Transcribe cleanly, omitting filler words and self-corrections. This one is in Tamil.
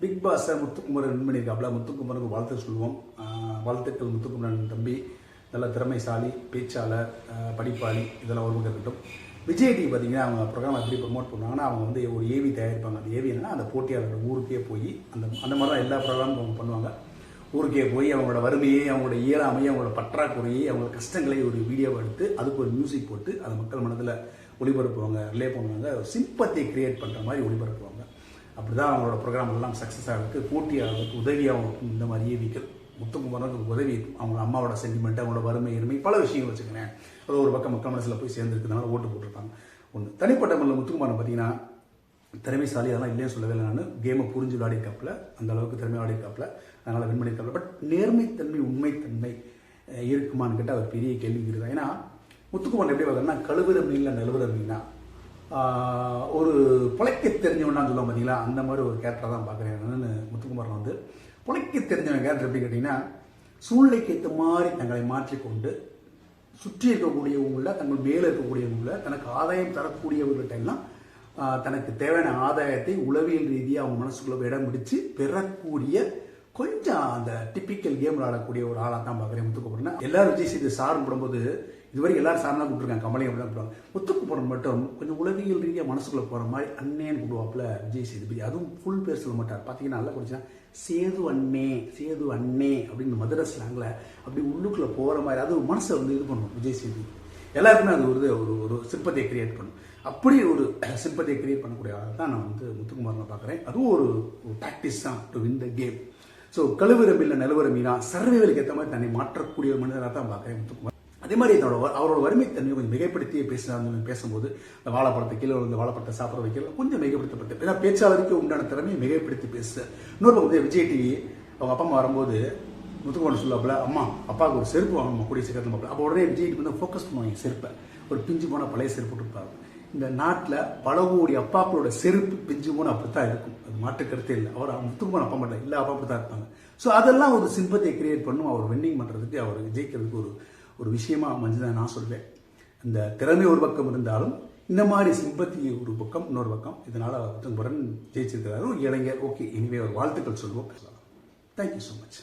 பிக் பாஸை முத்துக்குமரன் வின் பண்ணியிருக்காப்புல. முத்துக்குமரனுக்கு வாழ்த்து சொல்லுவோம். வாழ்த்துக்கள் முத்துக்குமரன் தம்பி. நல்ல திறமைசாலி, பேச்சாளர், படிப்பாளி, இதெல்லாம் ஒரு பக்கம் இருக்கட்டும். விஜய் டிவி பார்த்தீங்கன்னா அவங்க ப்ரோக்ராம் எப்படி ப்ரொமோட் பண்ணுவாங்கன்னா அவங்க வந்து ஒரு ஏவி தயாரிப்பாங்க. அந்த ஏவி என்னன்னா அந்த போட்டியாளர் ஊருக்கே போய் அந்த மாதிரி தான் எல்லா ப்ரோக்ராமும் அவங்க பண்ணுவாங்க. ஊருக்கே போய் அவங்களோட வறுமையை, அவங்களோட இயலாமையை, அவங்களோட பற்றாக்குறையை, அவங்களோட கஷ்டங்களை ஒரு வீடியோவை எடுத்து அதுக்கு ஒரு மியூசிக் போட்டு அதை மக்கள் மனதில் ஒளிபரப்புவாங்க, ரிலே பண்ணுவாங்க. சிம்பத்தியை கிரியேட் பண்ணுற மாதிரி ஒளிபரப்புவாங்க. அப்படி தான் அவங்களோட ப்ரோக்ராம் எல்லாம் சக்ஸஸ் ஆகிறதுக்கு, போட்டியாளருக்கு உதவியாகவும் இருக்கும். இந்த மாதிரி ஏவிகள் முத்துக்குமரனுக்கு உதவி இருக்கும். அவங்களோட அம்மாவோட சென்டிமெண்ட், அவங்களோட வறுமை எருமை பல விஷயங்கள் வச்சுக்கிறேன். அது ஒரு பக்கம் மக்கள் மனசில் போய் சேர்ந்துருக்கிறதுனால ஓட்டு போட்டிருப்பாங்க. ஒன்று தனிப்பட்ட முறையில் முத்துக்குமரன் பார்த்தீங்கன்னா திறமைசாலி, அதெல்லாம் இல்லைன்னு சொல்லவே இல்லை. நான் கேமை புரிஞ்சு விளையாடிருக்காப்புல, அந்த அளவுக்கு திறமை விளையாடிருக்காப்புல, அதனால் வின் பண்ணியிருக்காப்புல. பட் நேர்மைத்தன்மை, உண்மைத்தன்மை இருக்குமான்னு கேட்டால் அவர் பெரிய கேள்வி தான். ஏன்னா முத்துக்குமரன் எப்படி பார்க்குறேன்னா கழுவுற மீன்ல நழுவுற மீனா, ஒரு பிழைக்க தெரிஞ்சவனா சொல்லுவாங்க பார்த்தீங்களா, அந்த மாதிரி ஒரு கேரக்டராக தான் பார்க்குறேன் நான். முத்துக்குமரன் வந்து பிழைக்க தெரிஞ்சவன் கேரக்டர் எப்படி கேட்டிங்கன்னா, சூழ்நிலைக்கு ஏற்ற மாதிரி தங்களை மாற்றிக்கொண்டு சுற்றி இருக்கக்கூடியவங்கள, தங்கள் மேலே இருக்கக்கூடியவங்கள, தனக்கு ஆதாயம் தரக்கூடியவர்கள்ட்ட எல்லாம் தனக்கு தேவையான ஆதாயத்தை உளவியல் ரீதியாக அவங்க மனசுக்குள்ள இடம் பிடிச்சு பெறக்கூடிய கொஞ்சம் அந்த டிப்பிக்கல் கேம் விளையாடக்கூடிய ஒரு ஆளாக தான் பார்க்குறேன் முத்துக்குமரன். எல்லாரும் விஜய் சேது சார்னு போடும்போது இதுவரைக்கும் எல்லாரும் சார் தான் கூப்பிட்டுருக்காங்க, கமலையும் அப்படி தான் கூப்பிடுவாங்க. முத்துக்குமரன் மட்டும் கொஞ்சம் உளவியல் ரீதியாக மனசுக்குள்ளே போகிற மாதிரி அண்ணேன்னு கூப்பிடுவாப்புல விஜய் சேதுபதி. அதுவும் ஃபுல் பேர் சொல்ல மாட்டார். பார்த்தீங்கன்னா நல்லா குடிச்சா சேது அண்ணே, சேது அண்ணே அப்படின்னு மதுரை ஸ்லாங்கில் அப்படி உள்ளுக்குள்ளே போகிற மாதிரி அது மனசை வந்து இது பண்ணும் விஜய் சேது. எல்லாருக்குமே அது ஒரு ஒரு சிம்பத்தியை கிரியேட் பண்ணும். அப்படி ஒரு சிம்பத்தியை கிரியேட் பண்ணக்கூடிய ஆள் தான் நான் வந்து முத்துக்குமரனை பார்க்குறேன். அதுவும் ஒரு ப்ராக்டிஸ் தான் to win the game. So கழுவுற மீன்ல நிலவர மீனா சர்வைவலுக்கு ஏற்ற மாதிரி தன்னை மாற்றக்கூடிய ஒரு மனிதராக தான் பார்க்குறேன் முத்துக்குமரன். அதே மாதிரி அவரோட வறுமைத்தன்மையை கொஞ்சம் மிகைப்படுத்தி பேசும்போது இந்த வாழைப்பழத்தை கீழே இந்த வாழைப்பழத்தை சாப்பிட வைக்கல கொஞ்சம் மிகைப்படுத்தப்பட்டு, ஏன்னா பேச்சாளருக்கு உண்டான திறமையை மிகைப்படுத்தி பேச. இன்னொரு பக்கம் விஜய் டிவி அவங்க அப்பா அம்மா வரும்போது முத்துக்குமரன் சொல்லாப்புல, அம்மா அப்பாவுக்கு ஒரு செருப்பு வாங்கணும் கூடிய சீக்கிரத்தில் பார்ப்பல. அப்போ உடனே விஜய் டிவி வந்து ஃபோக்கஸ் பண்ணுவாங்க செருப்பை. ஒரு பிஞ்சு போனால் பழைய செருப்பு இருப்பாங்க. இந்த நாட்டில் பல கோடி அப்பாக்களோட செருப்பு பிஞ்சு போனால் அப்படித்தான் இருக்கும். அது மாற்று கருத்தே இல்லை. அவர் முத்துக்குமரன் அப்பா மட்டும் இல்லை, அப்பா அப்படி தான் இருப்பாங்க. ஸோ அதெல்லாம் ஒரு சிம்பத்தியை கிரியேட் பண்ணும். அவர் வின்னிங் பண்ணுறதுக்கு, அவர் ஜெயிக்கிறதுக்கு ஒரு விஷயமா அமைஞ்சுதான் நான் சொல்வேன். இந்த திறமை ஒரு பக்கம் இருந்தாலும் இந்த மாதிரி சிம்பத்தி ஒரு பக்கம், இன்னொரு பக்கம். இதனால முத்துக்குமரன் ஜெயிச்சிருக்கிறாரு. ஒரு இளைஞர். ஓகே, இனிமே ஒரு வாழ்த்துக்கள் சொல்லுவோம். Thank you so much.